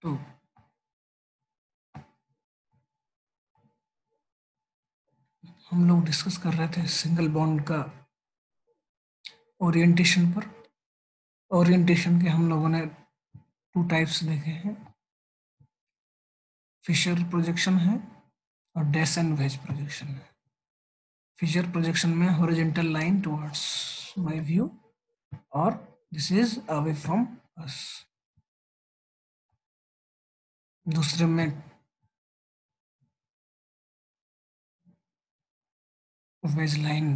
तो हम लोग डिस्कस कर रहे थे सिंगल बॉन्ड का ओरिएंटेशन पर। ओरिएंटेशन के हम लोगों ने 2 टाइप्स देखे हैं, फिशर प्रोजेक्शन है और डैश एंड वेज प्रोजेक्शन है। फिशर प्रोजेक्शन में horizontal line towards my view और this is away from us. दूसरे में वेज लाइन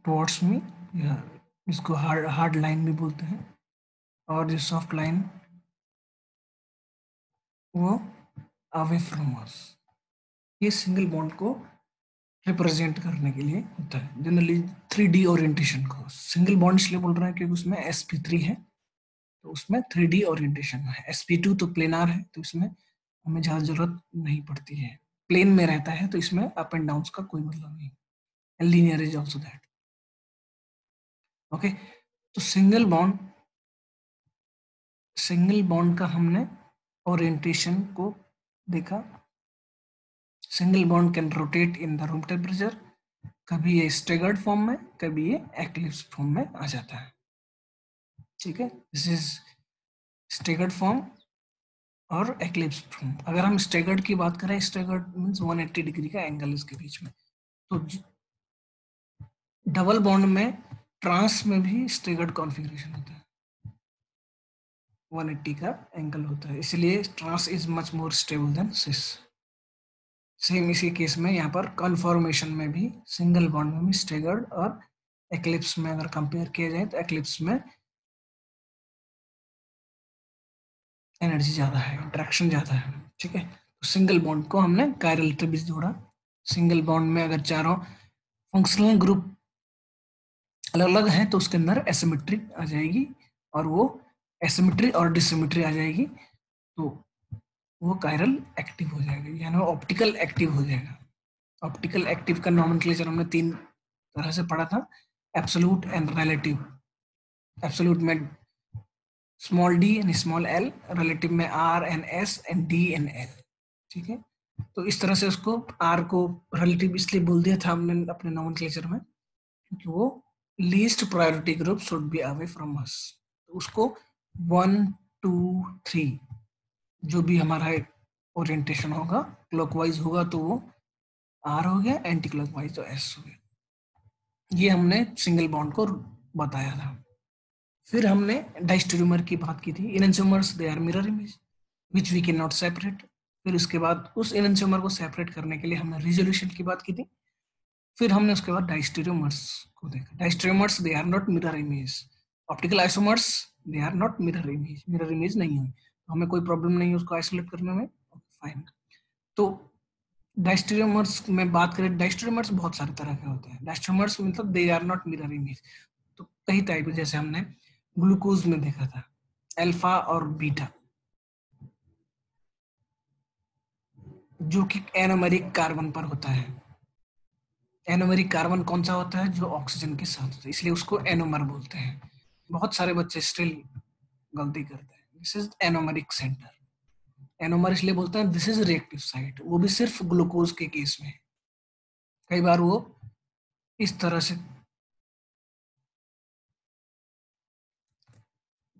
टुवर्ड्स मी, या इसको हार्ड हार्ड लाइन भी बोलते हैं, और जो सॉफ्ट लाइन वो अवे फ्रॉम अस। ये सिंगल बॉन्ड को रिप्रेजेंट करने के लिए होता है। जनरली 3D ओरिएंटेशन को सिंगल बॉन्ड इसलिए बोल रहे हैं क्योंकि उसमें sp3 है, तो उसमें 3D ओरिएंटेशन है। sp2 तो प्लेनार है, तो इसमें हमें ज़्यादा जरूरत नहीं पड़ती है। प्लेन में रहता है तो इसमें अप एंड डाउन का कोई मतलब नहीं। Linear is also that. Okay, तो सिंगल बॉन्ड का हमने ओरिएंटेशन को देखा। Single bond can rotate in the room temperature. कभी ये स्टेगर्ड फॉर्म में, कभी ये एक्लिप्स फॉर्म में आ जाता है। ठीक है, दिस इज स्टेगर्ड फॉर्म और एक्लिप्स फॉर्म। अगर हम स्टेगर्ड की बात करें, स्टेगर्ड मींस 180 डिग्री का एंगल इसके बीच में। तो डबल बॉन्ड में ट्रांस में भी स्टेगर्ड कॉन्फ़िगरेशन होता है, 180 का एंगल होता है, इसलिए trans is much more stable than cis. Same इसी केस में यहाँ पर कन्फॉर्मेशन में भी सिंगल बॉन्ड में भी स्टेगर्ड और एक्लिप्स में अगर कंपेयर किया जाए तो एक्लिप्स में एनर्जी ज़्यादा है, इंट्रैक्शन ज़्यादा है। ठीक है, तो सिंगल बॉन्ड को हमने कायरल ट्रिब्यूट जोड़ा। सिंगल बॉन्ड में अगर चारों फंक्शनल ग्रुप अलग अलग हैं तो उसके अंदर एसिमेट्री आ जाएगी, और वो एसिमेट्री और डिसिमेट्री आ जाएगी, तो वो कायरल एक्टिव हो जाएगा, यानी ऑप्टिकल एक्टिव हो जाएगा। ऑप्टिकल एक्टिव का नॉमेनक्लेचर हमने 3 तरह से पढ़ा था, एब्सोल्यूट एंड रिलेटिव। एब्सोल्यूट में small D and small L, relative में R and S and D and L. ठीक है, तो इस तरह से उसको आर को रिलेटिव इसलिए बोल दिया था हमने अपने नॉमेनक्लेचर में क्योंकि वो least priority group should be away from अस। तो उसको 1 2 3 जो भी हमारा ओरिएंटेशन होगा, क्लॉकवाइज होगा तो वो आर हो गया, एंटी क्लॉकवाइज तो एस हो गया। ये हमने सिंगल बॉन्ड को बताया था। फिर हमने डाइस्टेरियोमर की बात की थी। Enantiomers they are mirror image which we can not separate. फिर उसके बाद उस इनएंशियोमर को सेपरेट करने के लिए हमने रिजोल्यूशन की बात की थी। फिर हमने उसके बाद डाइस्टेरियोमर्स को देखा। Diastereomers they are not mirror image. Optical isomers they are not mirror image, mirror image नहीं है, तो हमें कोई प्रॉब्लम नहीं है उसको आइसोलेट करने में। फाइन। तो डाइस्टेरियोमर्स में बात करें, डाइस्टेरियोमर्स बहुत सारे तरह के होते हैं। डाइस्टेरियोमर्स मतलब they are not mirror image, तो कई टाइप, जैसे हमने ग्लूकोज में देखा था अल्फा और बीटा, जो कि एनोमेरिक कार्बन पर होता है। एनोमेरिक कार्बन कौन सा होता है? जो ऑक्सीजन के साथ होता है, इसलिए उसको एनोमर बोलते हैं। बहुत सारे बच्चे स्टिल गलती करते हैं। This is anomeric centre. Anomer इसलिए बोलते हैं, दिस इज रिएक्टिव साइट, वो भी सिर्फ ग्लूकोज के केस में। कई बार वो इस तरह से,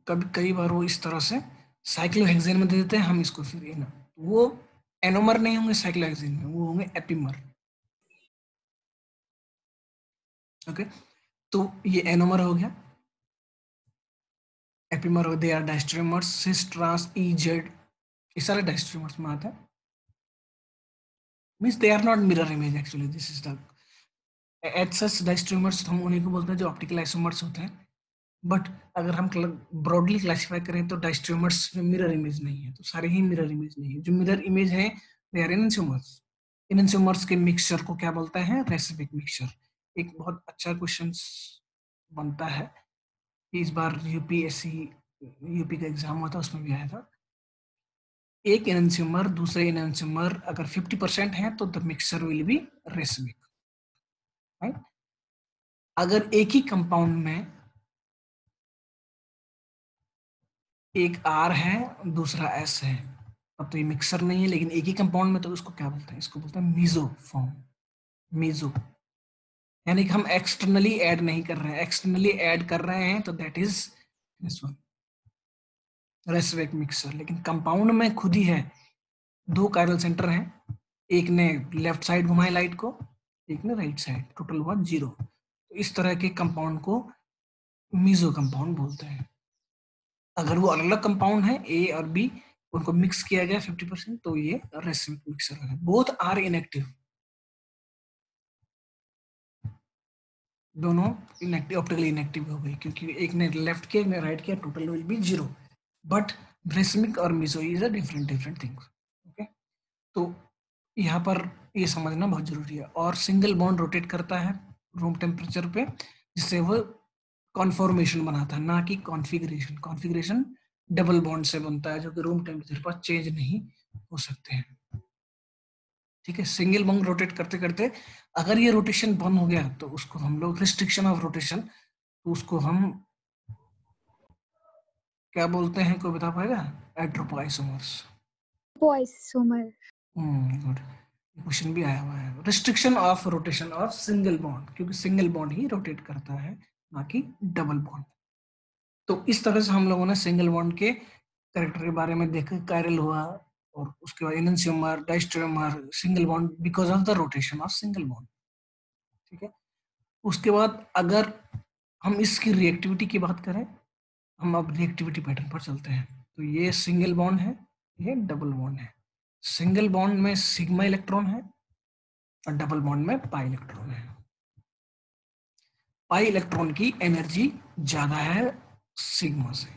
कई बार वो इस तरह से साइक्लोहेक्सेन में दे देते हैं, हम इसको फिर वो एनोमर नहीं होंगे साइक्लोहेक्सेन में, वो होंगे एपिमर। ओके, तो ये एनोमर हो गया। Epimer they are diastereomers, cis trans E Z, ये सारे डायस्ट्रोमर्स में आता है। Means they are not mirror image actually, this is the eight such diastereomers हम उन्हीं को बोलते हैं जो ऑप्टिकल आइसोमर्स होते हैं। बट अगर हम ब्रॉडली क्लासीफाई करें तो डायस्ट्रोमर्स में मिरर इमेज नहीं है, तो सारे ही मिरर इमेज नहीं है। जो मिरर इमेज है दे आर इनएंशियोमर्स। इनएंशियोमर्स के मिक्सचर को क्या बोलते हैं? रेसिपिक मिक्सचर। एक बहुत अच्छा क्वेश्चन बनता है, इस बार यूपीएससी यूपी का एग्जाम हुआ था, उसमें भी आया था। एक एनएंशियोमर दूसरे एनएंशियोमर अगर 50% है तो the mixture will be racemic, right. अगर एक ही कंपाउंड में एक आर है दूसरा एस है, अब तो ये मिक्सर नहीं है, लेकिन एक ही कंपाउंड में, तो उसको क्या बोलते हैं? इसको बोलते हैं मीजो फॉर्म। मीजो यानी कि हम एक्सटर्नली ऐड नहीं कर रहे हैं, एक्सटर्नली ऐड कर रहे हैं तो that is this one, racemic mixture. लेकिन कंपाउंड में खुद ही है, दो कायरल सेंटर हैं, एक ने लेफ्ट साइड घुमाए लाइट को, एक ने राइट साइड, टोटल हुआ 0। तो इस तरह के कंपाउंड को मीजो कंपाउंड बोलते हैं। अगर वो अलग अलग कंपाउंड है, ए और बी, उनको मिक्स किया गया 50%, तो ये रेसिमिक मिक्सर है। बोथ आर इनएक्टिव, दोनों इनएक्टिव, ऑप्टिकली इनएक्टिव हो गई, क्योंकि एक ने लेफ्ट किया, एक ने राइट किया, total will be 0। But racemic और meso is a different different things. Okay, तो यहाँ पर ये समझना बहुत जरूरी है। और सिंगल बॉन्ड रोटेट करता है रूम टेम्परेचर पे, जिससे वो कॉन्फॉर्मेशन बनाता है, ना कि कॉन्फ़िगरेशन। कॉन्फ़िगरेशन डबल बॉन्ड से बनता है, जो कि रूम टेम्परेचर पर चेंज नहीं हो सकते हैं। ठीक है, सिंगल बॉन्ड रोटेट करते करते अगर ये रोटेशन बंद हो गया, तो उसको हम लोग रिस्ट्रिक्शन ऑफ रोटेशन, तो उसको हम क्या बोलते हैं? कोई बता पाएगा? एट्रोपाइसोमर्स। पॉइसोमर। गुड, क्वेश्चन भी आया हुआ है। Restriction of rotation of single bond, क्योंकि सिंगल बॉन्ड ही रोटेट करता है, ना कि डबल बॉन्ड। तो इस तरह से हम लोगों ने सिंगल बॉन्ड के कैरेक्टर के बारे में देखा। कायरल हुआ, और उसके बाद enantiomer, diastereomer, single bond because of the rotation of single bond. ठीक है, उसके बाद अगर हम इसकी रिएक्टिविटी की बात करें, हम अब रिएक्टिविटी पैटर्न पर चलते हैं। तो ये सिंगल बॉन्ड है, ये डबल बॉन्ड है। सिंगल बॉन्ड में सिग्मा इलेक्ट्रॉन है, और डबल बॉन्ड में पाई इलेक्ट्रॉन है। पाई इलेक्ट्रॉन की एनर्जी ज्यादा है सिग्मा से,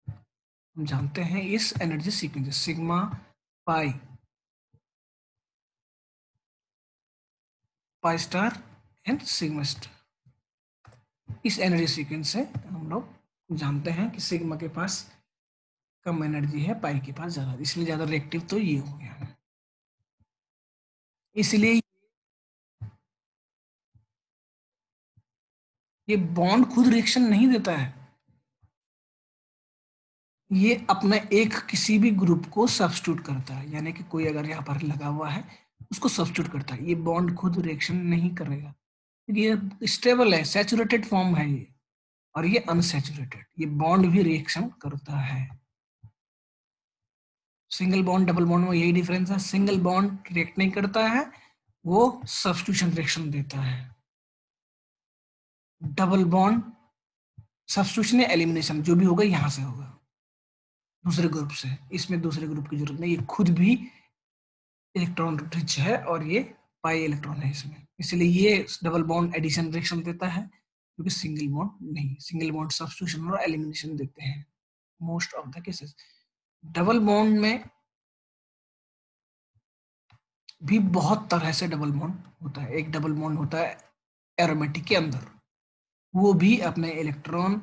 हम जानते हैं इस energy sequence, sigma pi, pi star and sigma star. इस एनर्जी सीक्वेंस से हम लोग जानते हैं कि सिग्मा के पास कम एनर्जी है, पाई के पास ज्यादा, इसलिए ज्यादा रिएक्टिव तो ये हो गया। इसलिए ये बॉन्ड खुद रिएक्शन नहीं देता है, ये अपना एक किसी भी ग्रुप को सब्स्टिट्यूट करता है। यानी कि कोई अगर यहाँ पर लगा हुआ है, उसको सब्स्टिट्यूट करता है। ये बॉन्ड खुद रिएक्शन नहीं करेगा, क्योंकि ये स्टेबल है, सैचुरेटेड फॉर्म है ये, और ये अनसैचुरेटेड। ये बॉन्ड भी रिएक्शन करता है। सिंगल बॉन्ड डबल बॉन्ड में यही डिफरेंस है, सिंगल बॉन्ड रिएक्ट नहीं करता है, वो सब्स्टिट्यूशन रिएक्शन देता है। डबल बॉन्ड सब्स्टिट्यूशन या एलिमिनेशन जो भी होगा यहाँ से होगा, दूसरे ग्रुप से। इसमें दूसरे ग्रुप की जरूरत नहीं, ये खुद भी इलेक्ट्रॉन रिच है, और ये पाई इलेक्ट्रॉन है इसमें, इसलिए ये डबल बॉन्ड एडिशन रिएक्शन देता है, क्योंकि सिंगल बॉन्ड नहीं। सिंगल बॉन्ड सब्स्टिट्यूशन और एलिमिनेशन देते हैं most of the cases. Double bond में भी बहुत तरह से डबल बॉन्ड होता है। एक डबल बॉन्ड होता है एरोमेटिक के अंदर, वो भी अपने इलेक्ट्रॉन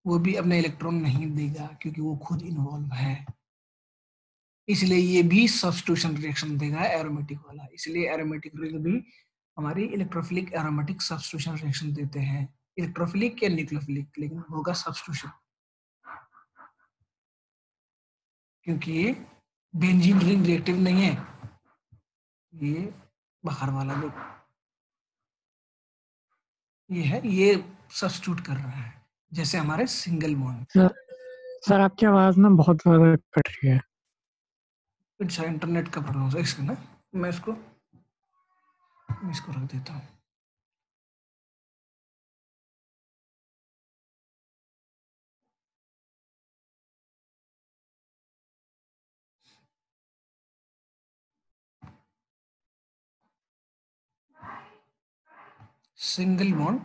वो भी अपने इलेक्ट्रॉन नहीं देगा, क्योंकि वो खुद इन्वॉल्व है, इसलिए ये भी सब्स्टिट्यूशन रिएक्शन देगा एरोमेटिक वाला। इसलिए एरोमेटिक रिंग भी हमारी इलेक्ट्रोफिलिक एरोमेटिक सब्स्टिट्यूशन रिएक्शन देते हैं, इलेक्ट्रोफिलिक या न्यूक्लियोफिलिक, लेकिन होगा सब्स्टिट्यूशन, क्योंकि ये बेंजीन रिंग रिएक्टिव नहीं है। ये बाहर वाला जो ये है, ये सब्स्टिट्यूट कर रहा है, जैसे हमारे सिंगल बॉन्ड। सर सर आपकी आवाज ना बहुत ज्यादा कट रही है। अच्छा, इंटरनेट का प्रॉब्लम है इसका ना, मैं इसको रख देता हूँ। सिंगल बॉन्ड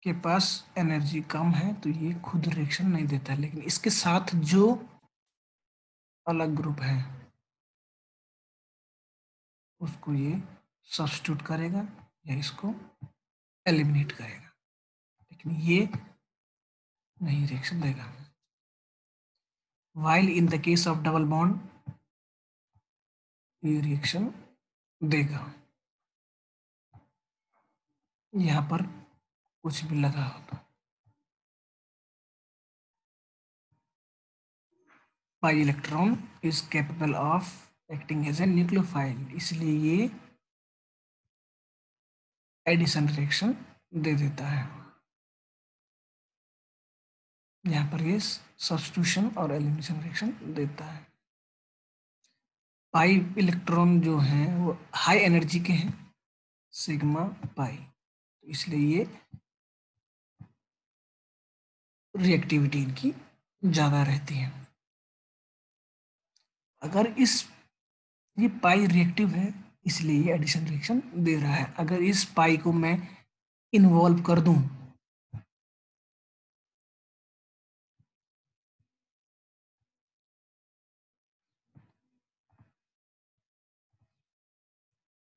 के पास एनर्जी कम है, तो ये खुद रिएक्शन नहीं देता है, लेकिन इसके साथ जो अलग ग्रुप है, उसको ये सब्स्टिट्यूट करेगा या इसको एलिमिनेट करेगा, लेकिन ये नहीं रिएक्शन देगा। While in the case of double bond ये रिएक्शन देगा। यहाँ पर कुछ भी लगा हो तो pi electron is capable of acting as a nucleophile, इसलिए ये एडिशन रिएक्शन दे देता है। यहाँ पर ये सब्स्टिट्यूशन और एलिमिनेशन रिएक्शन देता है। पाई इलेक्ट्रॉन जो हैं वो हाई एनर्जी के हैं, सिग्मा पाई, तो इसलिए ये रिएक्टिविटी इनकी ज़्यादा रहती है। अगर ये पाई रिएक्टिव है इसलिए ये एडिशन रिएक्शन दे रहा है। अगर इस पाई को मैं इन्वॉल्व कर दूं,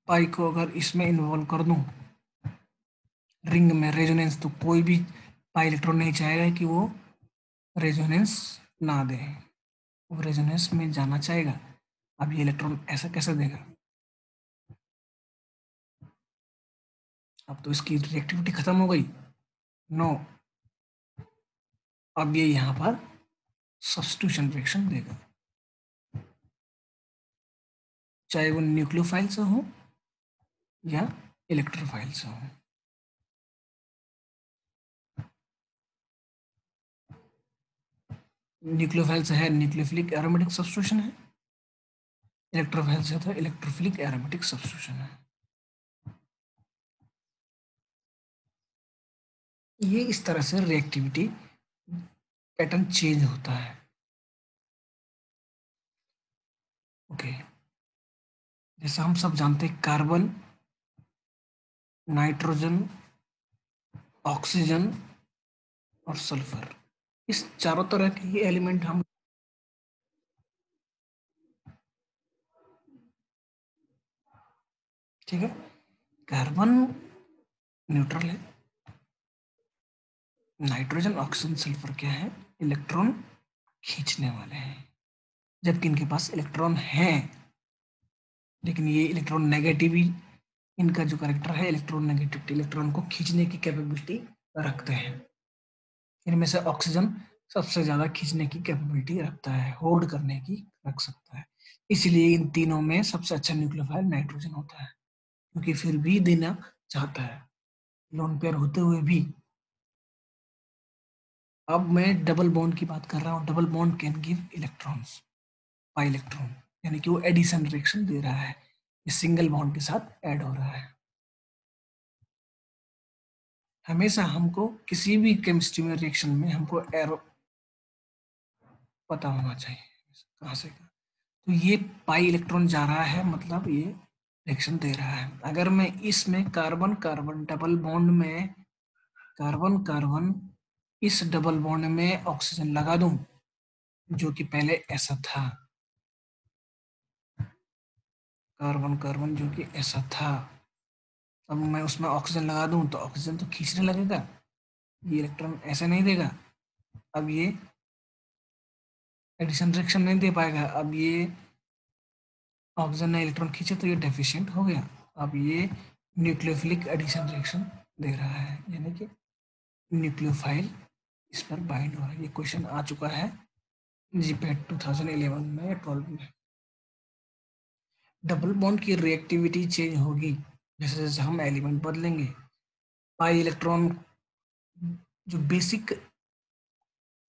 पाई को अगर इसमें इन्वॉल्व कर दूं रिंग में रेजोनेंस, तो कोई भी पाई इलेक्ट्रॉन नहीं चाहेगा कि वो रेजोनेंस ना दे, वो रेजोनेंस में जाना चाहेगा। अब ये इलेक्ट्रॉन ऐसा कैसे देगा? अब तो इसकी रिएक्टिविटी खत्म हो गई। नो, अब ये यहाँ पर सब्स्टिट्यूशन रिएक्शन देगा, चाहे वो न्यूक्लियोफाइल से हो या इलेक्ट्रोफाइल से हो। न्यूक्लियोफाइल से है न्यूक्लियोफिलिक एरोमेटिक सब्स्टिट्यूशन है, इलेक्ट्रोफाइल से तो इलेक्ट्रोफिलिक एरोमेटिक सब्स्टिट्यूशन है। ये इस तरह से रिएक्टिविटी पैटर्न चेंज होता है। ओके, जैसा हम सब जानते हैं कार्बन, नाइट्रोजन, ऑक्सीजन और सल्फर, इस चारों तरह के ही एलिमेंट हम, ठीक है, कार्बन न्यूट्रल है, नाइट्रोजन ऑक्सीजन सल्फर क्या है? इलेक्ट्रॉन खींचने वाले हैं, जबकि इनके पास इलेक्ट्रॉन है, लेकिन ये इलेक्ट्रॉन नेगेटिव, इनका जो करेक्टर है इलेक्ट्रॉन नेगेटिविटी, इलेक्ट्रॉन को खींचने की कैपेबिलिटी रखते हैं। इनमें से ऑक्सीजन सबसे ज्यादा खींचने की कैपेबिलिटी रखता है, होल्ड करने की रख सकता है। इसलिए इन तीनों में सबसे अच्छा न्यूक्लियोफाइल नाइट्रोजन होता है, क्योंकि फिर भी देना चाहता है लोन पेयर होते हुए भी। अब मैं डबल बॉन्ड की बात कर रहा हूँ। Double bond can give electrons, pi electron, यानी कि वो एडिशन रिएक्शन दे रहा है, ये सिंगल बॉन्ड के साथ ऐड हो रहा है। हमेशा हमको किसी भी केमिस्ट्री में रिएक्शन में हमको एरो पता होना चाहिए कहाँ से का। तो ये पाई इलेक्ट्रॉन जा रहा है, मतलब ये रिएक्शन दे रहा है। अगर मैं इसमें कार्बन कार्बन डबल बॉन्ड में कार्बन कार्बन इस डबल बॉन्ड में ऑक्सीजन लगा दूं, जो कि पहले ऐसा था, कार्बन कार्बन जो कि ऐसा था, अब मैं उसमें ऑक्सीजन लगा दूं तो ऑक्सीजन तो खींचने लगेगा, ये इलेक्ट्रॉन ऐसे नहीं देगा। अब ये एडिशन रिएक्शन नहीं दे पाएगा। अब ये ऑक्सीजन ने इलेक्ट्रॉन खींचे तो ये डेफिशिएंट हो गया। अब ये न्यूक्लियोफिलिक एडिशन रिएक्शन दे रहा है, यानी कि न्यूक्लियोफाइल इस पर बाइंड हो रहा है। ये क्वेश्चन आ चुका है जीपैट 2011 में या 12 में। डबल बॉन्ड की रिएक्टिविटी चेंज होगी जैसे जैसे हम एलिमेंट बदलेंगे। पाई इलेक्ट्रॉन जो बेसिक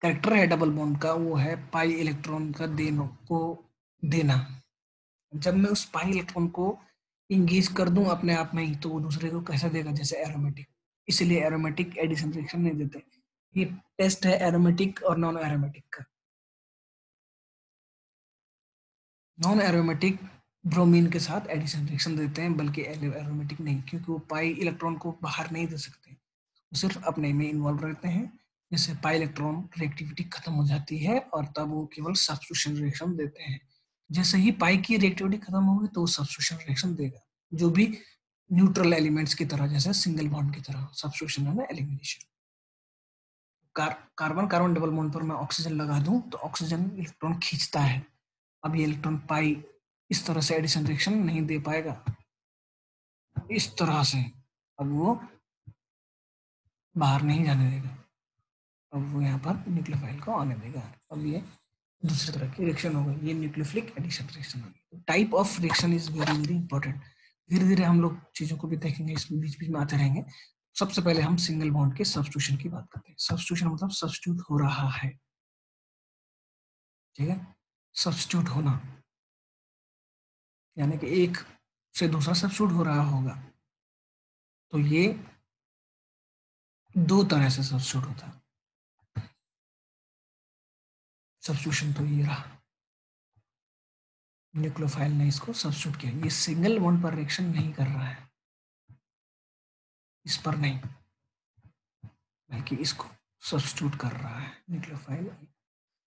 कैरेक्टर है डबल बॉन्ड का, वो है पाई इलेक्ट्रॉन का देना। जब मैं उस पाई इलेक्ट्रॉन को इंगेज कर दूं अपने आप में ही, तो वो दूसरे को कैसा देगा? जैसे एरोमेटिक। इसलिए एरोमेटिक एडिशन रिएक्शन नहीं देते। ये टेस्ट है एरोमेटिक और नॉन एरोमेटिक का। नॉन एरोमेटिक ब्रोमीन के साथ एडिशन रिएक्शन देते हैं, बल्कि एरोमेटिक नहीं, क्योंकि वो पाई इलेक्ट्रॉन को बाहर नहीं दे सकते, वो सिर्फ अपने में इन्वॉल्व रहते हैं। जिससे पाई इलेक्ट्रॉन रिएक्टिविटी खत्म हो जाती है और तब वो केवल सब्स्टिट्यूशन रिएक्शन देते हैं। जैसे ही पाई की रिएक्टिविटी खत्म होगी तो वो सब्स्टिट्यूशन रिएक्शन देगा, जो भी न्यूट्रल एलिमेंट्स की तरह, जैसे सिंगल बॉन्ड की तरह। सब्स्टिट्यूशन है ना elimination. Carbon carbon double bond पर मैं ऑक्सीजन लगा दूं तो ऑक्सीजन इलेक्ट्रॉन खींचता है। अब ये इलेक्ट्रॉन पाई इस तरह से एडिशन रिएक्शन नहीं दे पाएगा, इस तरह से। अब वो बाहर नहीं जाने देगा, अब वो यहाँ पर न्यूक्लियोफाइल को आने देगा। अब ये दूसरी तरह की रिएक्शन होगा, ये न्यूक्लियोफिलिक एडिशन रिएक्शन होगी। Type of reaction is very very important. धीरे धीरे हम लोग चीजों को भी देखेंगे, इसमें बीच बीच में आते रहेंगे। सबसे पहले हम सिंगल बॉन्ड के सब्स्टिट्यूशन की बात करते हैं। सब्स्टिट्यूशन मतलब सब्स्टिट्यूट हो रहा है, ठीक है। सब्स्टिट्यूट होना यानी कि एक से दूसरा सब्स्टिट्यूट हो रहा होगा, तो ये दो तरह से सब्स्टिट्यूट होता है। सब्स्टिट्यूशन तो ये रहा, न्यूक्लियोफाइल ने इसको सब्स्टिट्यूट किया। ये सिंगल बॉन्ड पर रिएक्शन नहीं कर रहा है, इस पर नहीं, बल्कि इसको सब्स्टिट्यूट कर रहा है न्यूक्लियोफाइल।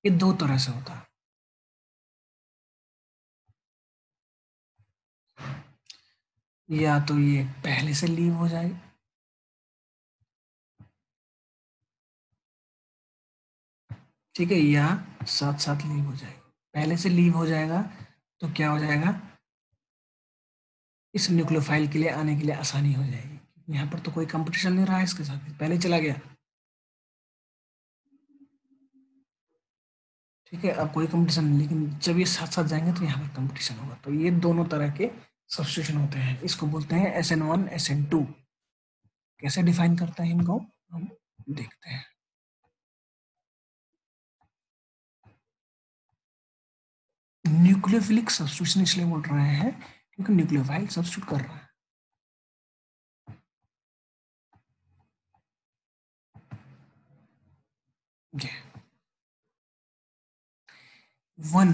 ये दो तरह से होता है, या तो ये पहले से लीव हो जाए, ठीक है, या साथ साथ लीव हो जाएगा। पहले से लीव हो जाएगा तो क्या हो जाएगा, इस न्यूक्लियोफाइल के लिए आने के लिए आसानी हो जाएगी। यहाँ पर तो कोई कंपटीशन नहीं रहा है इसके साथ, पहले ही चला गया, ठीक है। अब कोई कंपटीशन नहीं, लेकिन जब ये साथ साथ जाएंगे तो यहाँ पर कंपटीशन होगा। तो ये दोनों तरह के सब्स्टिट्यूशन होते हैं, इसको बोलते हैं SN1 SN2। कैसे डिफाइन करते हैं इनको हम देखते हैं। न्यूक्लियोफिलिक सब्स्टिट्यूशन इसलिए बोल रहे हैं क्योंकि न्यूक्लियोफाइल सब्स्टिट्यूट कर रहा है। ये वन,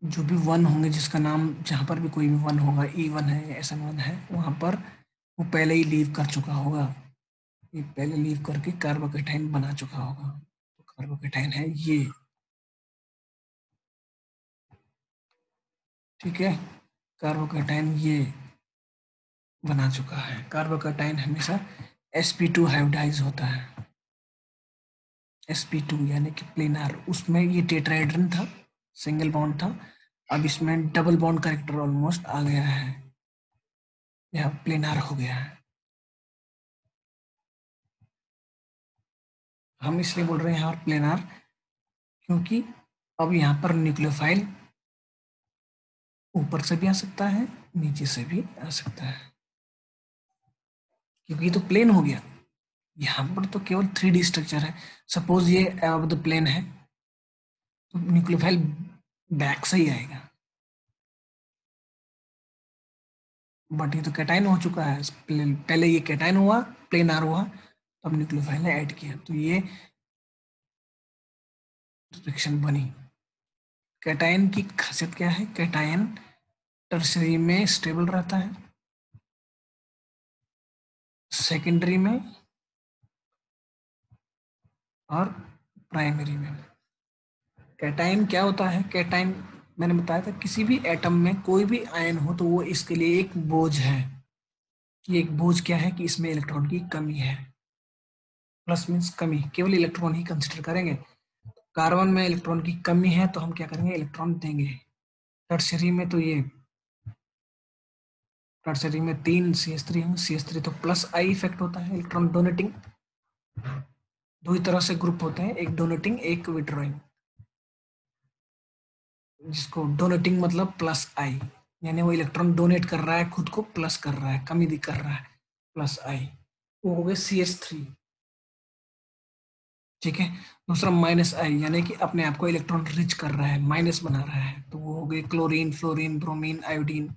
जो भी वन होंगे, जिसका नाम जहां पर भी कोई भी वन होगा, E1 है या SN1 है, वहां पर वो पहले ही लीव कर चुका होगा। ये पहले लीव करके कार्बोकेटाइन बना चुका होगा। तो कार्बोकेटाइन है ये, ठीक है। कार्बोकेटाइन ये बना चुका है। कार्बोकेटाइन हमेशा sp2 हाइब्रिडाइज होता है। sp2 यानी कि प्लेनार, उसमें ये टेट्राहेड्रन था, सिंगल बॉन्ड था। अब इसमें डबल बॉन्ड कैरेक्टर ऑलमोस्ट आ गया है, यह प्लेनार हो गया है। हम इसलिए बोल रहे हैं यहाँ पर प्लेनार क्योंकि अब यहाँ पर न्यूक्लियोफाइल ऊपर से भी आ सकता है, नीचे से भी आ सकता है, क्योंकि ये तो प्लेन हो गया। यहाँ पर तो केवल 3D स्ट्रक्चर है। सपोज ये अब द प्लेन है, तो न्यूक्लियोफाइल बैक से ही आएगा, बट ये तो कैटाइन हो चुका है। पहले ये कैटाइन हुआ, प्लेन आर हुआ, तब न्यूक्लियोफाइल ने ऐड किया, तो ये रिएक्शन बनी। कैटाइन की खासियत क्या है, कैटाइन टर्सरी में स्टेबल रहता है, सेकेंडरी में और प्राइमरी में। कैटाइन क्या होता है, कैटाइन मैंने बताया था, किसी भी एटम में कोई भी आयन हो तो वो इसके लिए एक बोझ है। ये एक बोझ क्या है कि इसमें इलेक्ट्रॉन की कमी है। प्लस मीन्स कमी, केवल इलेक्ट्रॉन ही कंसिडर करेंगे। कार्बन में इलेक्ट्रॉन की कमी है तो हम क्या करेंगे, इलेक्ट्रॉन देंगे। टर्शरी में तो ये, टर्शरी में 3 CH3 होंगे, CH3 तो प्लस आई इफेक्ट होता है, इलेक्ट्रॉन डोनेटिंग। दो ही तरह से ग्रुप होते हैं, एक डोनेटिंग एक विड्रॉइंग। जिसको डोनेटिंग मतलब प्लस आई, यानी वो इलेक्ट्रॉन डोनेट कर रहा है, खुद को प्लस कर रहा है, कमी कर रहा है, प्लस आई, वो हो गए CH3, ठीक है। दूसरा माइनस आई, यानी कि अपने आप को इलेक्ट्रॉन रिच कर रहा है, माइनस बना रहा है, तो वो हो गए chlorine, fluorine, bromine, iodine,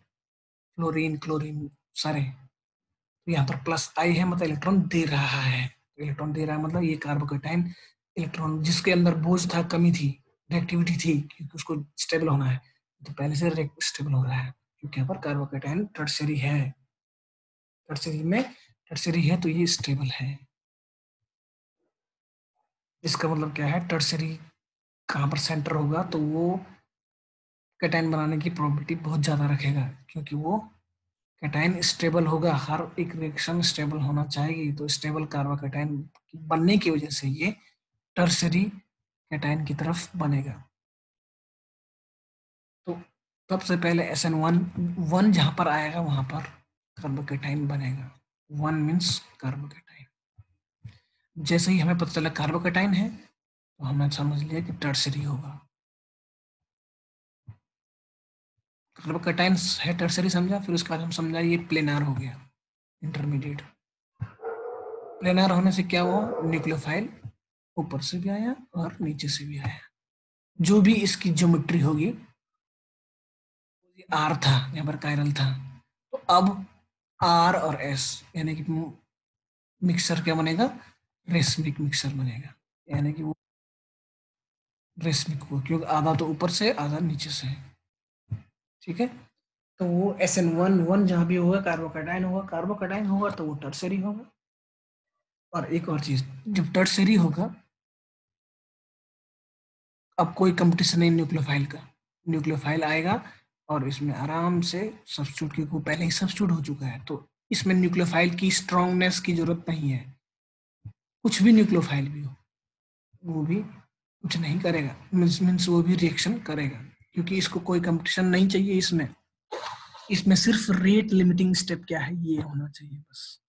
fluorine, chlorine सारे। तो यहाँ पर प्लस आई है मतलब इलेक्ट्रॉन दे रहा है। तो इलेक्ट्रॉन दे रहा है मतलब ये कार्बोकेटाइन इलेक्ट्रॉन जिसके अंदर बोझ था, कमी थी, रिएक्टिविटी थी, क्योंकि उसको स्टेबल होना है, तो पहले से स्टेबल हो रहा है, क्योंकि यहाँ पर कार्बोकेटाइन टर्शरी है। टर्शरी में, टर्शरी है तो ये स्टेबल है। इसका मतलब क्या है, टर्शरी कहाँ पर सेंटर होगा तो वो कैटाइन बनाने की प्रोबेबिलिटी बहुत ज़्यादा रखेगा, क्योंकि वो कैटाइन स्टेबल होगा। हर एक रिएक्शन स्टेबल होना चाहिए, तो स्टेबल कार्बोकैटायन बनने की वजह से ये टर्सरी कैटाइन की तरफ बनेगा। तो सबसे पहले SN1 वन जहां पर आएगा वहां पर कार्बोकैटाइन बनेगा। One means carbocation. जैसे ही हमें पता चला कार्बोकैटाइन है, तो हमने समझ लिया कि टर्सरी होगा। कार्बोकैटायन है टर्सरी समझा, फिर उसके बाद हम समझा ये प्लेनार हो गया इंटरमीडिएट। प्लेनार होने से क्या हुआ, न्यूक्लियोफाइल ऊपर से भी आया और नीचे से भी आया। जो भी इसकी ज्योमेट्री होगी, आर था यहाँ पर कायरल था, तो अब आर और एस यानी कि मिक्सर क्या बनेगा, रेशमिक मिक्सर बनेगा। यानी कि वो रेशमिक हुआ क्योंकि आधा तो ऊपर से आधा नीचे से है। ठीक है, तो वो SN1 वन जहां भी होगा कार्बोकैटायन होगा, कार्बोकैटायन होगा तो वो टर्सरी होगा। और एक और चीज, जब टर्सरी होगा अब कोई कंपटीशन नहीं न्यूक्लियोफाइल का, न्यूक्लियोफाइल आएगा और इसमें आराम से सब्स्टिट्यूट, क्योंकि वो पहले ही सब्स्टिट्यूट हो चुका है, तो इसमें न्यूक्लियोफाइल की स्ट्रांगनेस की जरूरत नहीं है। कुछ भी न्यूक्लियोफाइल भी हो, वो भी कुछ नहीं करेगा, मीन्स वो भी रिएक्शन करेगा, क्योंकि इसको कोई कंपटीशन नहीं चाहिए इसमें। इसमें सिर्फ रेट लिमिटिंग स्टेप क्या है, ये होना चाहिए बस।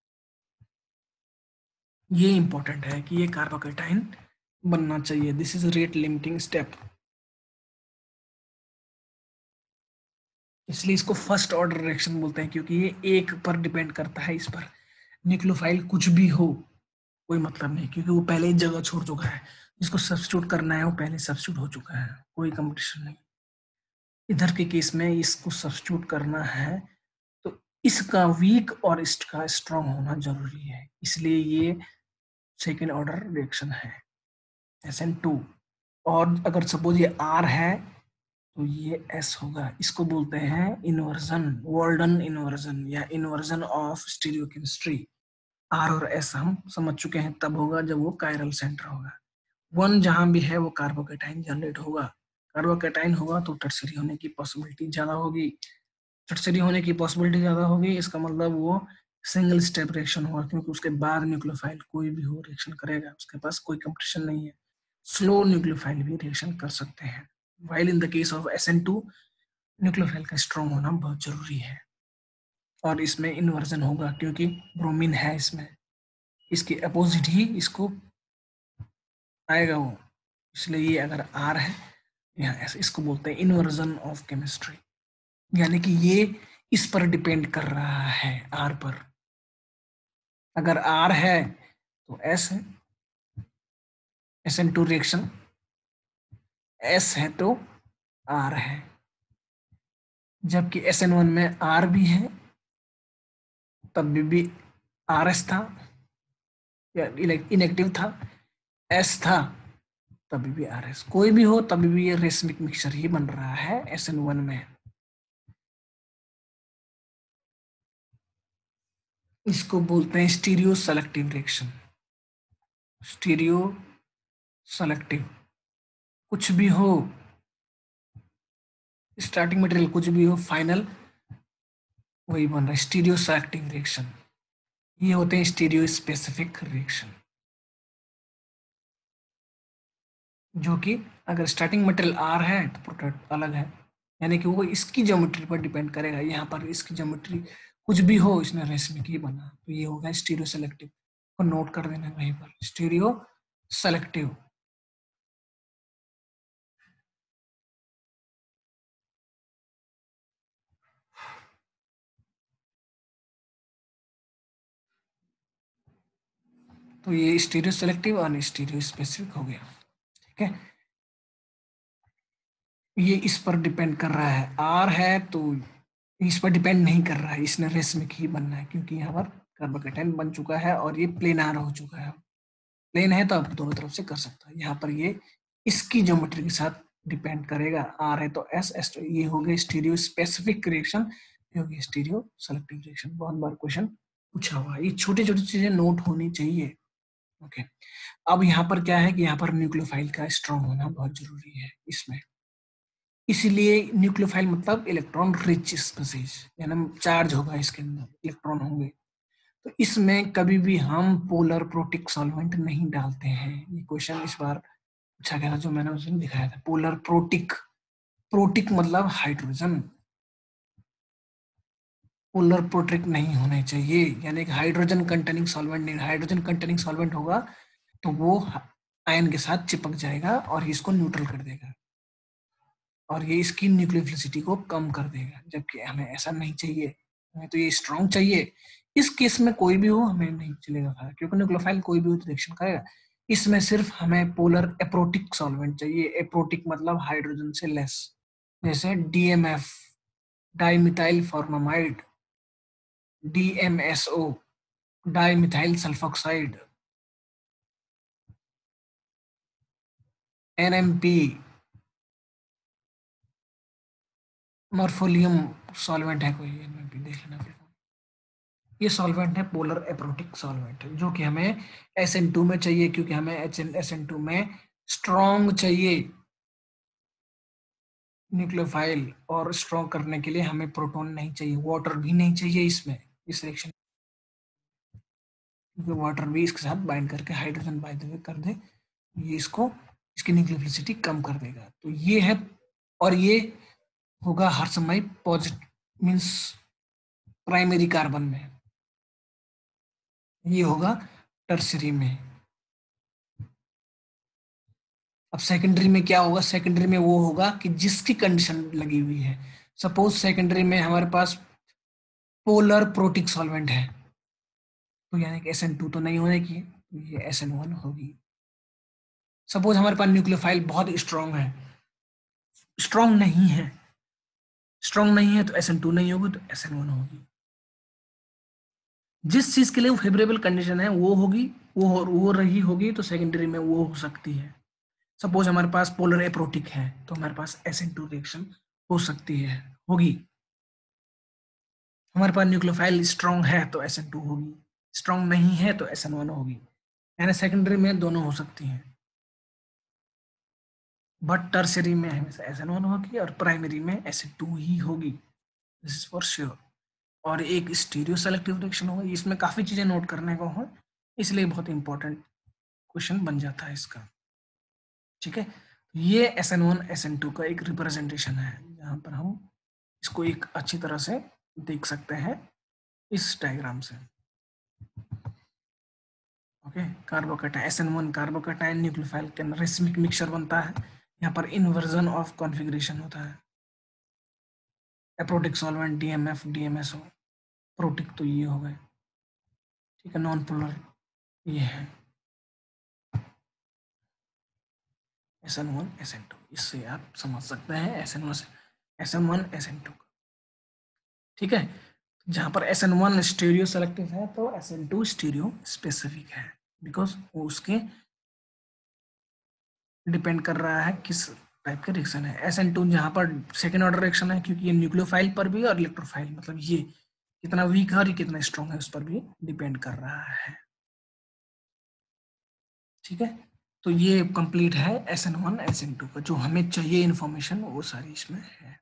ये इंपॉर्टेंट है कि ये कार्बोकैटायन बनना चाहिए, this is rate limiting step. इसलिए इसको फर्स्ट ऑर्डर रिएक्शन बोलते हैं, क्योंकि ये एक पर डिपेंड करता है, इस पर न्यूक्लियोफाइल कुछ भी हो कोई मतलब नहीं, क्योंकि वो पहले ही जगह छोड़ चुका है। जिसको सब्स्टिट्यूट करना है वो पहले सब्स्टिट्यूट हो चुका है, कोई कंपटीशन नहीं। इधर के केस में इसको सब्स्टिट्यूट करना है तो इसका वीक और इसका स्ट्रांग होना जरूरी है, इसलिए ये सेकेंड ऑर्डर रिएक्शन है SN2। और अगर सपोज ये R है तो ये S होगा, इसको बोलते हैं इन्वर्जन, वर्ल्डन इन्वर्जन या इन्वर्जन ऑफ स्टीरियोकेमिस्ट्री। R और S हम समझ चुके हैं, तब होगा जब वो कायरल सेंटर होगा। वन जहां भी है वो कार्बोकैटायन जनरेट होगा, कार्बोकैटायन होगा तो टर्सरी होने की पॉसिबिलिटी ज्यादा होगी। टर्सरी होने की पॉसिबिलिटी ज्यादा होगी, इसका मतलब वो सिंगल स्टेप रिएक्शन होगा, क्योंकि उसके बाद न्यूक्लियोफाइल कोई भी हो रिएक्शन करेगा, उसके पास कोई कंपटीशन नहीं है। स्लो न्यूक्लियोफाइल भी रिएक्शन कर सकते हैं, while in the case of SN2 nucleophile का स्ट्रॉन्ग होना बहुत जरूरी है। और इसमें इन्वर्जन होगा क्योंकि ब्रोमीन है इसमें, इसके अपोजिट ही इसको आएगा वो, इसलिए ये अगर R है यहाँ ऐसे, इसको बोलते हैं इन्वर्जन ऑफ केमिस्ट्री, यानी कि ये इस पर डिपेंड कर रहा है, R पर। अगर R है तो S है, SN2 रिएक्शन, S है तो R है। जबकि SN1 में R भी है तब भी RS था या इनेक्टिव था, S था तभी भी RS, कोई भी हो तभी भी ये रेशमिक मिक्सचर ही बन रहा है SN1 में। इसको बोलते हैं stereo selective reaction, stereo selective. कुछ भी हो, स्टार्टिंग मटेरियल कुछ भी हो, फाइनल वही बन रहा है, स्टीरियो सेलेक्टिव रिएक्शन। ये होते हैं स्टीरियो स्पेसिफिक रिएक्शन, जो कि अगर स्टार्टिंग मटेरियल R है तो प्रोडक्ट अलग है, यानी कि वो इसकी ज्योमेट्री पर डिपेंड करेगा। यहाँ पर इसकी ज्योमेट्री कुछ भी हो, इसने रेशमिक ही बना, तो ये होगा स्टीरियो सेलेक्टिव, को नोट कर देना वहीं पर, स्टीरियो सेलेक्टिव। तो ये स्टीरियो सेलेक्टिव और स्टीरियो स्पेसिफिक हो गया। ठीक है, ये इस पर डिपेंड कर रहा है, R है तो इस पर डिपेंड नहीं कर रहा है, इसने रेशमिक ही बनना है, क्योंकि यहाँ पर कार्बोकैटायन बन चुका है और ये प्लेनार हो चुका है। प्लेन है तो आप दोनों तरफ से कर सकता है, यहाँ पर ये इसकी ज्योमेट्री के साथ डिपेंड करेगा। R है तो S तो ये हो गया स्टीरियो स्पेसिफिक रिएक्शन, ये हो गया स्टीरियो सेलेक्टिव रिएक्शन। बहुत बार क्वेश्चन पूछा हुआ है, ये छोटी छोटी चीजें नोट होनी चाहिए। ओके, अब यहाँ पर क्या है कि यहाँ पर न्यूक्लियोफाइल का स्ट्रॉन्ग होना बहुत जरूरी है इसमें, इसीलिए न्यूक्लियोफाइल मतलब इलेक्ट्रॉन रिच स्पीसीज, यानी चार्ज होगा इसके अंदर, इलेक्ट्रॉन होंगे। तो इसमें कभी भी हम पोलर प्रोटिक सॉल्वेंट नहीं डालते हैं। ये क्वेश्चन इस बार पूछा गया था जो मैंने उस दिन दिखाया था, पोलर प्रोटिक, प्रोटिक मतलब हाइड्रोजन, पोलर प्रोटिक नहीं होने चाहिए, यानी कि हाइड्रोजन कंटेनिंग सॉल्वेंट नहीं, हाइड्रोजन कंटेनिंग सॉल्वेंट होगा तो वो आयन के साथ चिपक जाएगा और इसको न्यूट्रल कर देगा और ये इसकी न्यूक्लियोफिलिसिटी को कम कर देगा, जबकि हमें ऐसा नहीं चाहिए, हमें तो ये स्ट्रॉन्ग चाहिए। इस केस में कोई भी हो हमें नहीं चलेगा फायदा, क्योंकि न्यूक्लियोफाइल कोई भी हो तो रिएक्शन करेगा। इसमें सिर्फ हमें पोलर एप्रोटिक सॉल्वेंट चाहिए। एप्रोटिक मतलब हाइड्रोजन से लेस, जैसे DMF, dimethyl formamide, DMSO, dimethyl sulfoxide, NMP, morpholine solvent है कोई, NMP देख लेना फिर। ये सॉल्वेंट है पोलर एप्रोटिक सॉल्वेंट, जो कि हमें SN2 में चाहिए, क्योंकि हमें SN2 में स्ट्रॉन्ग चाहिए न्यूक्लियोफाइल, और स्ट्रॉन्ग करने के लिए हमें प्रोटॉन नहीं चाहिए, वाटर भी नहीं चाहिए इसमें, इस रिएक्शन, क्योंकि वाटर भी इसके साथ बाइंड करके हाइड्रोजन बाय द वे कर दे, ये इसको, इसकी न्यूक्लियोफिलिसिटी कम कर देगा। तो ये है, और ये होगा हर समय पॉजिटिव, मीन्स प्राइमरी कार्बन में, ये होगा टर्सरी में। अब सेकेंडरी में क्या होगा? सेकेंडरी में वो होगा कि जिसकी कंडीशन लगी हुई है। सपोज सेकेंडरी में हमारे पास पोलर प्रोटिक सॉल्वेंट है, तो यानी कि SN2 तो नहीं होने की, तो ये SN1 होगी। सपोज हमारे पास न्यूक्लियोफाइल बहुत स्ट्रांग है, स्ट्रांग नहीं है, स्ट्रांग नहीं है तो SN2 नहीं होगी, तो SN1 होगी। जिस चीज के लिए वो फेवरेबल कंडीशन है वो होगी, वो रही होगी, तो सेकेंडरी में वो हो सकती है। सपोज हमारे पास पोलर एप्रोटिक है, तो हमारे पास SN2 रिएक्शन हो सकती है, होगी। हमारे पास न्यूक्लियोफाइल स्ट्रांग है तो SN2 होगी, स्ट्रांग नहीं है तो SN1 होगी। यानी सेकेंडरी में दोनों हो सकती हैं, बट टर्सरी में हमेशा SN1 होगी और प्राइमरी में SN2 ही होगी, दिस इज फॉर श्योर। और एक स्टीरियो सेलेक्टिव रिएक्शन होगा, इसमें काफी चीजें नोट करने को हो, इसलिए बहुत इंपॉर्टेंट क्वेश्चन बन जाता है इसका। ठीक है, ये SN1 SN2 का एक रिप्रेजेंटेशन है, जहां पर हम इसको एक अच्छी तरह से देख सकते हैं इस डायग्राम से। Okay, carbocation SN1 carbocation nucleophile के रेसिमिक मिक्सचर बनता है, यहाँ पर इन्वर्जन ऑफ कॉन्फ़िगरेशन होता है। Aprotic solvent DMF DMSO, protic तो ये हो गए, ठीक है, नॉन पोलर ये है SN1 SN2। इससे आप समझ सकते हैं SN1 SN2। ठीक है, जहां पर SN1 स्टीरियो सेलेक्टिव है तो SN2 स्टीरियो स्पेसिफिक है, बिकॉज वो उसके डिपेंड कर रहा है किस टाइप का रिएक्शन है। SN2 जहां पर सेकेंड ऑर्डर रिएक्शन है, क्योंकि ये न्यूक्लियोफाइल पर भी और इलेक्ट्रोफाइल, मतलब ये कितना वीक है और ये कितना स्ट्रॉन्ग है उस पर भी डिपेंड कर रहा है। ठीक है, तो ये कंप्लीट है SN1 SN2 का, जो हमें चाहिए इंफॉर्मेशन वो सारी इसमें है।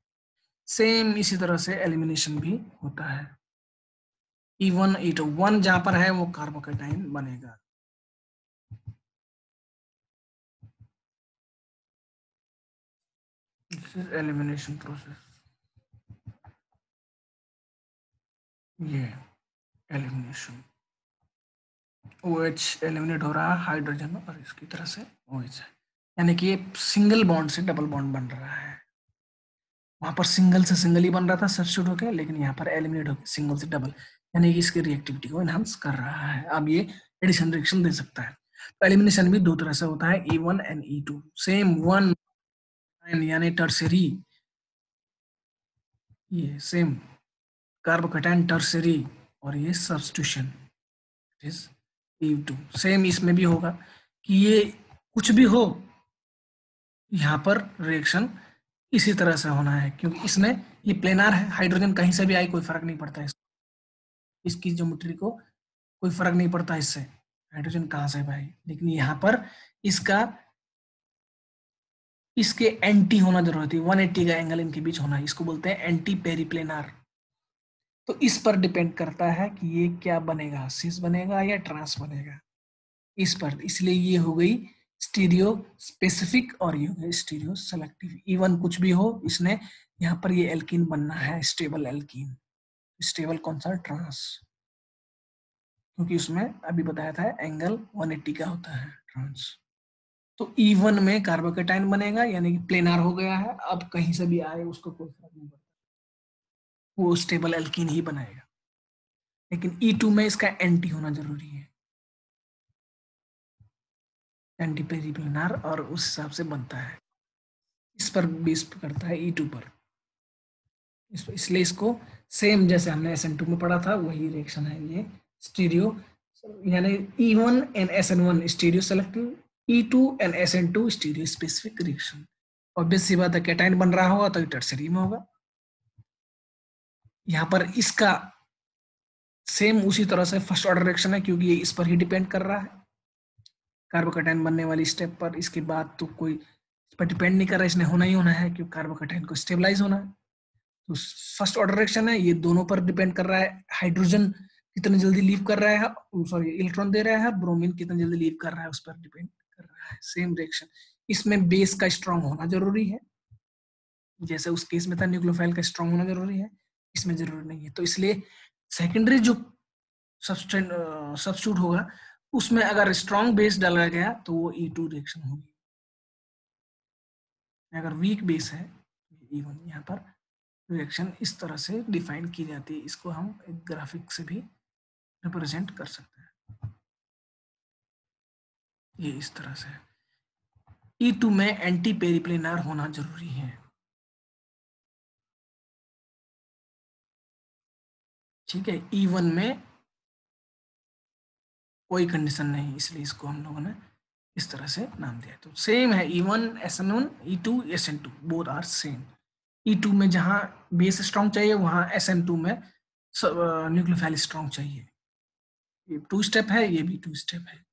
सेम इसी तरह से एलिमिनेशन भी होता है। E1 E2 1 जहां पर है वो कार्बोकैटायन बनेगा। दिस इज एलिमिनेशन प्रोसेस, ये एलिमिनेशन, OH एलिमिनेट हो रहा है हाइड्रोजन, और इसकी तरह से OH है, यानी कि ये सिंगल बॉन्ड से डबल बॉन्ड बन रहा है। वहां पर सिंगल से सिंगल ही बन रहा था सब्स्टिट्यूट होकर, लेकिन यहाँ पर एलिमिनेट होकर सिंगल से डबल, यानी कि इसकी रिएक्टिविटी को एनहांस कर रहा है। अब ये एडिशन रिएक्शन दे सकता है। तो एलिमिनेशन भी दो तरह से होता है, E1 and E2। Same one यानी टर्सरी, ये सेम कार्बोकैटायन टर्सरी, और ये सब्स्टिट्यूशन इज E2। सेम इसमें भी होगा कि ये कुछ भी हो, यहाँ पर रिएक्शन इसी तरह से होना है, क्योंकि इसमें ये प्लेनार है, हाइड्रोजन कहीं से भी आए कोई फर्क नहीं पड़ता है, इसकी ज्योमेट्री को कोई फर्क नहीं पड़ता इससे, हाइड्रोजन कहाँ से भाई। लेकिन यहाँ पर इसका, इसके एंटी होना जरूरत है, 180 का एंगल इनके बीच होना है, इसको बोलते हैं एंटी पेरिप्लेनार। तो इस पर डिपेंड करता है कि ये क्या बनेगा, सिस बनेगा या ट्रांस बनेगा, इस पर। इसलिए ये हो गई स्टीरियो स्पेसिफिक और ये हो गई स्टीरियो सेलेक्टिव। इवन कुछ भी हो, इसने यहाँ पर ये एल्कीन बनना है, स्टेबल एल्कीन। स्टेबल कौन सा? ट्रांस, क्योंकि उसमें अभी बताया था एंगल 180 का होता है ट्रांस। तो E1 में कार्बोकेटाइन बनेगा, यानी कि प्लेनार हो गया है। अब कहीं से भी आए उसको कोई फर्क नहीं पड़ता, वो स्टेबल एल्कीन ही बनाएगा। लेकिन E2 में इसका एंटी होना जरूरी है, एंटी पेरिप्लेनार, और उस हिसाब से बनता है, इस पर बेस करता है E2 पर। इसलिए इसको सेम जैसे हमने SN2 में पढ़ा था वही रिएक्शन है ये, स्टीरियो, यानी E1 and SN1 stereo selective, E2 and SN2 stereo specific reaction. Obvious सी बात है, कैटाइन बन रहा होगा तो ये टर्सरी में होगा। यहाँ पर इसका सेम उसी तरह से फर्स्ट ऑर्डर रिएक्शन है, क्योंकि ये इस पर ही डिपेंड कर रहा है, कार्बोकेटाइन बनने वाली स्टेप पर। इसके बाद तो कोई इस पर डिपेंड नहीं कर रहा है, इसने होना ही होना है, क्योंकि कार्बोकेटाइन को स्टेबलाइज होना है। तो फर्स्ट ऑर्डर रिएक्शन है, ये दोनों पर डिपेंड कर रहा है, हाइड्रोजन कितनी जल्दी लीव कर रहा है, सॉरी इलेक्ट्रॉन दे रहा है, ब्रोमीन कितनी जल्दी लीव कर रहा है, उस पर डिपेंड कर रहा है। सेम रिएक्शन, इसमें बेस का स्ट्रॉन्ग होना जरूरी है, जैसे उस केस में था न्यूक्लियोफाइल का स्ट्रॉन्ग होना जरूरी है, इसमें जरूरी नहीं है। तो इसलिए सेकेंडरी जो सब्स्टिट्यूट होगा उसमें अगर स्ट्रॉन्ग बेस डाला गया तो वो E2 रिएक्शन होगी, अगर वीक बेस है E1। यहाँ पर रिएक्शन इस तरह से डिफाइन की जाती है, इसको हम एक ग्राफिक से भी रिप्रेजेंट कर सकते हैं, ये इस तरह से। E2 में एंटी पेरिप्लेनार होना जरूरी है, ठीक है। E1 में कोई कंडीशन नहीं, इसलिए इसको हम लोगों ने इस तरह से नाम दिया। तो सेम है E1 SN1, E2 SN2 both are same. E2 में जहां बेस स्ट्रॉन्ग चाहिए वहां SN2 में न्यूक्लियोफाइल स्ट्रॉन्ग चाहिए। ये 2 स्टेप है, ये भी 2 स्टेप है,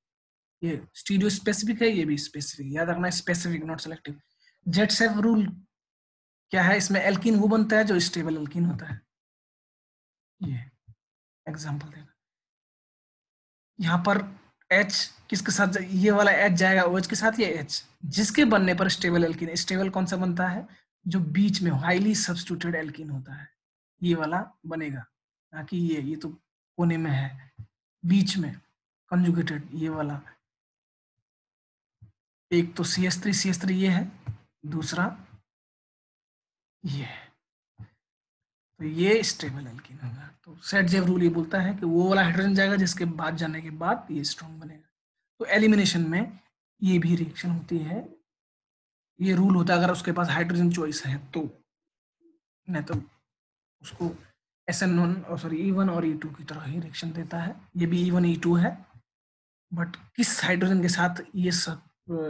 ये स्टीरियो स्पेसिफिक है, ये भी स्पेसिफिक, याद रखना specific not selective. Jet safe rule क्या है, इसमें एल्कीन वो बनता है जो स्टेबल एल्कीन होता है। ये एग्जांपल देना, यहाँ पर H किसके साथ, ये वाला H जाएगा OH के साथ, ये H जिसके बनने पर स्टेबल एल्कीन, स्टेबल कौन सा बनता है, जो बीच में हाईली सब्स्टिट्यूटेड एल्कीन होता है, ये वाला बनेगा, ना कि ये तो कोने में है, बीच में कंजुगेटेड ये वाला। एक तो CH3 ये है, दूसरा ये है, तो ये स्टेबल एल्कीन होगा। तो सेट-जेव रूल ये बोलता है कि वो वाला हाइड्रोजन जाएगा जिसके बाद जाने के बाद ये स्ट्रॉन्ग बनेगा। तो एलिमिनेशन में ये भी रिएक्शन होती है, ये रूल होता है अगर उसके पास हाइड्रोजन चॉइस है तो, नहीं तो उसको SN1 और सॉरी E1 और E2 की तरह ही रिएक्शन देता है। ये भी E1 E2 है, बट किस हाइड्रोजन के साथ ये सब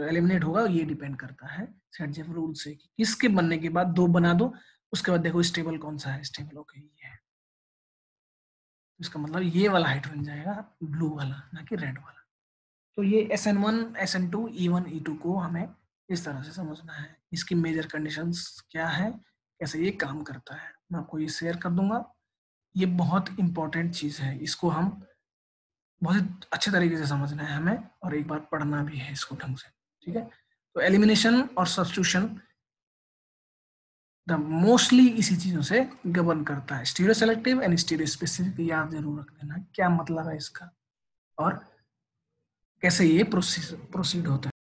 एलिमिनेट होगा ये डिपेंड करता है सेट-जेव रूल से, कि किसके बनने के बाद 2 बना दो, उसके बाद देखो स्टेबल कौन सा है, स्टेबल ओके ये है, इसका मतलब ये वाला हाइड्रोजन जाएगा ब्लू वाला, ना कि रेड वाला। तो ये SN1 SN2 E1 E2 को हमें इस तरह से समझना है, इसकी मेजर कंडीशंस क्या है, कैसे ये काम करता है, मैं आपको ये शेयर कर दूंगा। ये बहुत इंपॉर्टेंट चीज है, इसको हम बहुत अच्छे तरीके से समझना है हमें, और एक बार पढ़ना भी है इसको ढंग से, ठीक है। तो एलिमिनेशन और सब्स्टिट्यूशन द मोस्टली इसी चीजों से गवर्न करता है, stereo selective and stereo specific, याद जरूर रख देना क्या मतलब है इसका और कैसे ये प्रोसीड होता है।